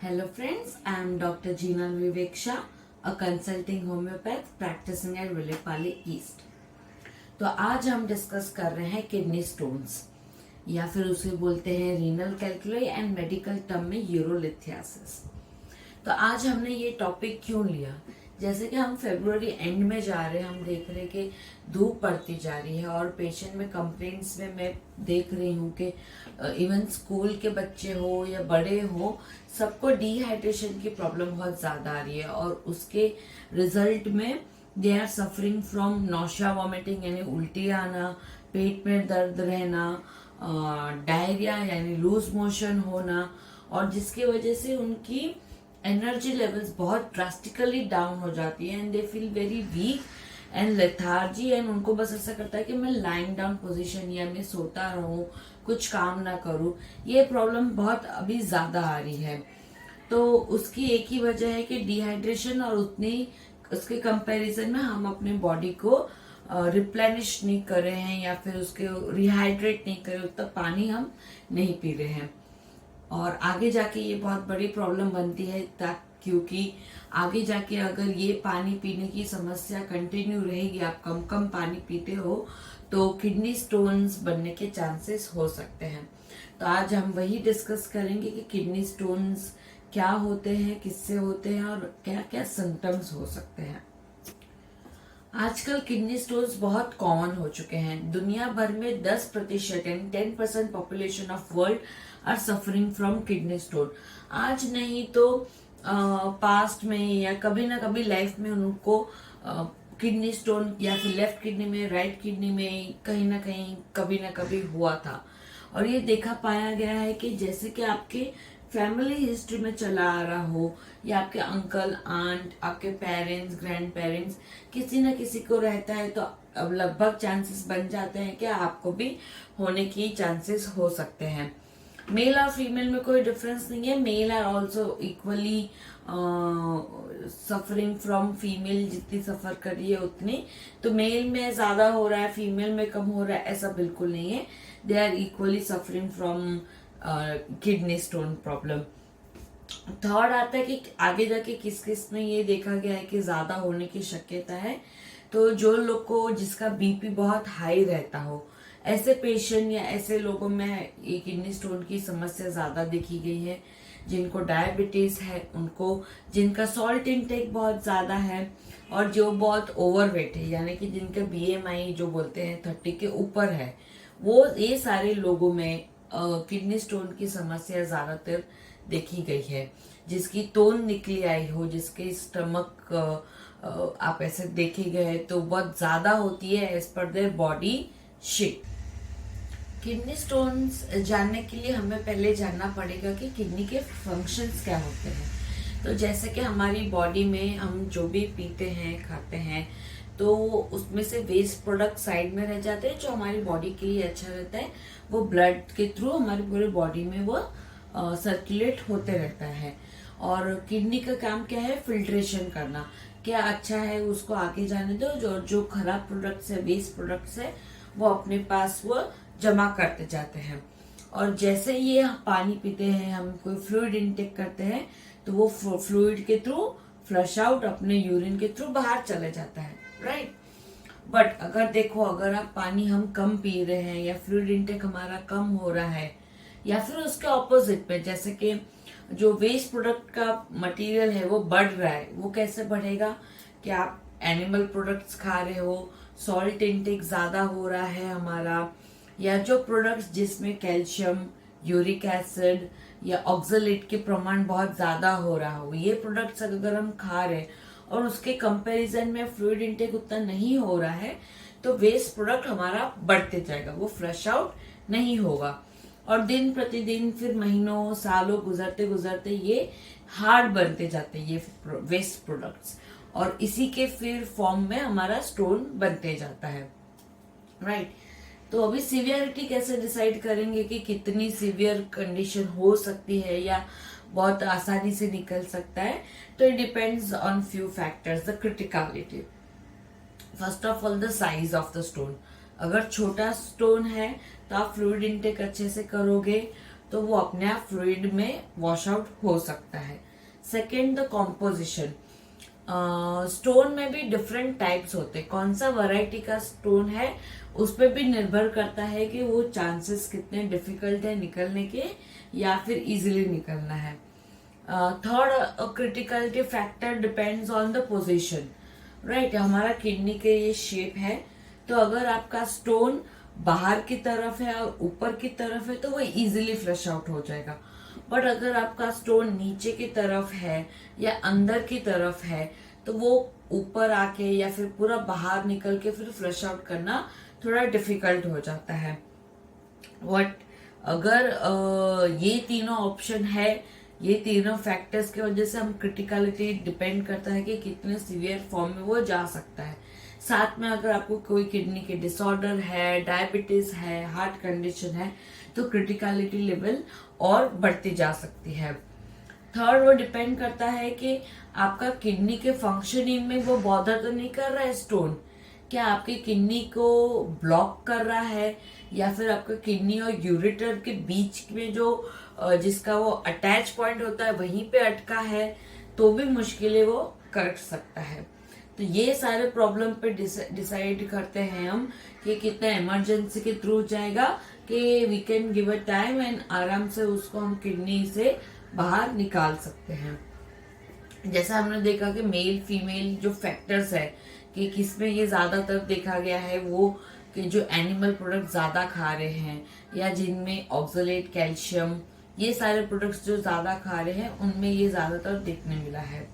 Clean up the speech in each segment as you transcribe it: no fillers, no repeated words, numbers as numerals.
Hello friends, I am Dr. Jeena Viveksha, a consulting homeopath practicing at Vilepalli East. तो आज हम discuss कर रहे हैं किडनी स्टोन्स या फिर उसे बोलते हैं रीनल कैल्कुलाई एंड मेडिकल टर्म में यूरोलिथियासिस। तो आज हमने ये टॉपिक क्यों लिया, जैसे कि हम फरवरी एंड में जा रहे हैं, हम देख रहे हैं कि धूप पड़ती जा रही है और पेशेंट में कंप्लेंट्स में मैं देख रही हूँ कि इवन स्कूल के बच्चे हो या बड़े हो, सबको डिहाइड्रेशन की प्रॉब्लम बहुत ज़्यादा आ रही है और उसके रिजल्ट में they are suffering from nausea vomiting यानी उल्टी आना, पेट में दर्द रहना, डायरिया यानी लूज मोशन होना, और जिसकी वजह से उनकी एनर्जी लेवल्स बहुत ड्रास्टिकली डाउन हो जाती है and they feel very weak and lethargy and उनको बस ऐसा करता है कि मैं लाइंग डाउन पोजीशन या मैं सोता रहूं, कुछ काम ना करूं। ये प्रॉब्लम बहुत अभी ज्यादा आ रही है। तो उसकी एक ही वजह है कि डिहाइड्रेशन, और उतनी उसके कंपैरिजन में हम अपने बॉडी को रिप्लेनिश नहीं कर रहे हैं या फिर उसके रिहाइड्रेट नहीं कर रहे, उतना पानी हम नहीं पी रहे हैं। और आगे जाके ये बहुत बड़ी प्रॉब्लम बनती है, क्योंकि आगे जाके अगर ये पानी पीने की समस्या कंटिन्यू रहेगी, आप कम कम पानी पीते हो, तो किडनी स्टोन्स बनने के चांसेस हो सकते हैं। तो आज हम वही डिस्कस करेंगे कि किडनी स्टोन्स क्या होते हैं, किससे होते हैं और क्या क्या सिम्टम्स हो सकते हैं। आजकल किडनी स्टोन्स बहुत कॉमन हो चुके हैं। दुनिया भर में 10% यानी 10% population of world are suffering from kidney stone. आज नहीं तो पास्ट में या कभी ना कभी लाइफ में उनको किडनी स्टोन या फिर लेफ्ट किडनी में, राइट किडनी में कहीं ना कहीं कभी ना कभी हुआ था। और ये देखा पाया गया है कि जैसे कि आपके फैमिली हिस्ट्री में चला आ रहा हो या आपके अंकल, आंट, आपके पेरेंट्स, ग्रैंड पेरेंट्स, किसी न किसी को रहता है, तो अब लगभग चांसेस बन जाते हैं कि आपको भी होने की चांसेस हो सकते हैं। मेल और फीमेल में कोई डिफरेंस नहीं है। Male are also equally suffering from female, जितनी सफर कर रही है उतनी। तो मेल में ज्यादा हो रहा है, फीमेल में कम हो रहा है, ऐसा बिल्कुल नहीं है। They are equally suffering from kidney stone problem. Third आता है कि आगे जाके किस किस में ये देखा गया है कि ज्यादा होने की शक्यता है। तो जो लोग को जिसका बीपी बहुत हाई रहता हो, ऐसे पेशेंट या ऐसे लोगों में ये किडनी स्टोन की समस्या ज्यादा देखी गई है। जिनको डायबिटीज है, उनको, जिनका सॉल्ट इनटेक बहुत ज्यादा है और जो बहुत ओवरवेट है, यानी कि जिनका बीएमआई जो बोलते हैं 30 के ऊपर है, वो ये सारे लोगों में किडनी स्टोन की समस्या ज्यादातर देखी गई है। जिसकी तोन निकली आई हो, जिसके स्टमक आप ऐसे देखे गए तो बहुत ज्यादा होती है एज पर their body shape. Kidney stones जानने के लिए हमें पहले जानना पड़ेगा कि किडनी के फंक्शंस क्या होते हैं। तो जैसे कि हमारी बॉडी में हम जो भी पीते हैं, खाते हैं, तो उसमें से वेस्ट प्रोडक्ट साइड में रह जाते हैं, जो हमारी बॉडी के लिए अच्छा रहता है, वो ब्लड के थ्रू हमारी पूरी बॉडी में वो सर्कुलेट होते रहता है। और किडनी का काम क्या है? फिल्ट्रेशन करना। क्या अच्छा है उसको आगे जाने दो, जो खराब प्रोडक्ट्स है, वेस्ट प्रोडक्ट्स है, वो अपने पास वो जमा करते जाते हैं। और जैसे ये हम पानी पीते हैं, हम कोई फ्लूइड इनटेक करते हैं, तो वो फ्लूइड के थ्रू फ्लश आउट अपने यूरिन के थ्रू बाहर चले जाता है, राइट। बट अगर देखो, अगर आप पानी हम कम पी रहे हैं या फ्लूइड इनटेक हमारा कम हो रहा है, या फिर उसके ऑपोजिट में जैसे कि जो वेस्ट प्रोडक्ट का मटेरियल है वो बढ़ रहा है, वो कैसे बढ़ेगा कि आप एनिमल प्रोडक्ट्स खा रहे हो, सॉल्ट इनटेक ज्यादा हो रहा है हमारा, या जो प्रोडक्ट्स जिसमें कैल्शियम, यूरिक एसिड या ऑक्सलेट के प्रमाण बहुत ज्यादा हो रहा हो, ये प्रोडक्ट्स अगर हम खा रहे हैं और उसके कंपैरिजन में फ्लूइड इनटेक उतना नहीं हो रहा है, तो वेस्ट प्रोडक्ट हमारा बढ़ते जाएगा, वो फ्लश आउट नहीं होगा। और दिन प्रतिदिन, फिर महीनों, सालों गुजरते गुजरते ये हार्ड बनते जाते हैं, ये वेस्ट प्रोडक्ट्स, और इसी के फिर फॉर्म में हमारा स्टोन बनते जाता है, राइट। तो अभी सीवियरिटी कैसे डिसाइड करेंगे कि कितनी सीवियर कंडीशन हो सकती है या बहुत आसानी से निकल सकता है? तो it depends on few factors. The criticality, first of all the size of the stone. अगर छोटा स्टोन है तो आप फ्लूइड इनटेक अच्छे से करोगे, तो वो अपने आप फ्लूइड में वॉश आउट हो सकता है। Second, the composition. स्टोन में भी डिफरेंट टाइप्स होते हैं, कौन सा वैरायटी का स्टोन है उस पर भी निर्भर करता है कि वो चांसेस कितने डिफिकल्ट है निकलने के या फिर इजीली निकलना है। Third, criticality factor depends on the position, right. हमारा किडनी के ये शेप है, तो अगर आपका स्टोन बाहर की तरफ है और ऊपर की तरफ है तो वो इजीली फ्लश आउट हो जाएगा। बट अगर आपका स्टोन नीचे की तरफ है या अंदर की तरफ है तो वो ऊपर आके या फिर पूरा बाहर निकल के फिर फ्लश आउट करना थोड़ा डिफिकल्ट हो जाता है। बट अगर ये तीनों ऑप्शन है, ये तीनों फैक्टर्स की वजह से हम क्रिटिकलिटी डिपेंड करता है कि कितने सीवियर फॉर्म में वो जा सकता है। साथ में अगर आपको कोई किडनी के डिसऑर्डर है, डायबिटीज है, हार्ट कंडीशन है तो क्रिटिकलिटी लेवल और बढ़ती जा सकती है। थर्ड, वो डिपेंड करता है कि आपका किडनी के फंक्शनिंग में वो बॉदर तो नहीं कर रहा है स्टोन, क्या आपकी किडनी को ब्लॉक कर रहा है या फिर आपका किडनी और यूरेटर के बीच में जो जिसका वो अटैच पॉइंट होता है वहीं पे अटका है, तो भी मुश्किलें वो कर सकता है। तो ये सारे प्रॉब्लम पे डिसाइड करते हैं हम कि कितना इमरजेंसी के थ्रू जाएगा कि we can give a time and आराम से उसको हम किडनी से बाहर निकाल सकते हैं। जैसा हमने देखा कि मेल फीमेल जो फैक्टर्स है कि किसमें ये ज्यादातर देखा गया है, वो कि जो एनिमल प्रोडक्ट ज्यादा खा रहे हैं या जिनमें ऑक्सलेट, कैल्शियम, ये सारे प्रोडक्ट्स जो ज्यादा खा रहे हैं उनमें ये ज्यादातर देखने मिला है।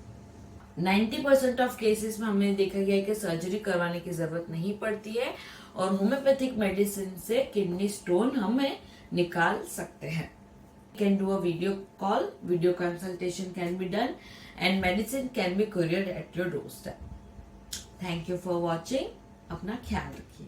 90% ऑफ केसेस में हमने देखा गया है कि सर्जरी करवाने की जरूरत नहीं पड़ती है और होम्योपैथिक मेडिसिन से किडनी स्टोन हमें निकाल सकते हैं। Can do a video call, video consultation can be done and medicine can be couriered at your doorstep. Thank you for watching. अपना ख्याल रखिए।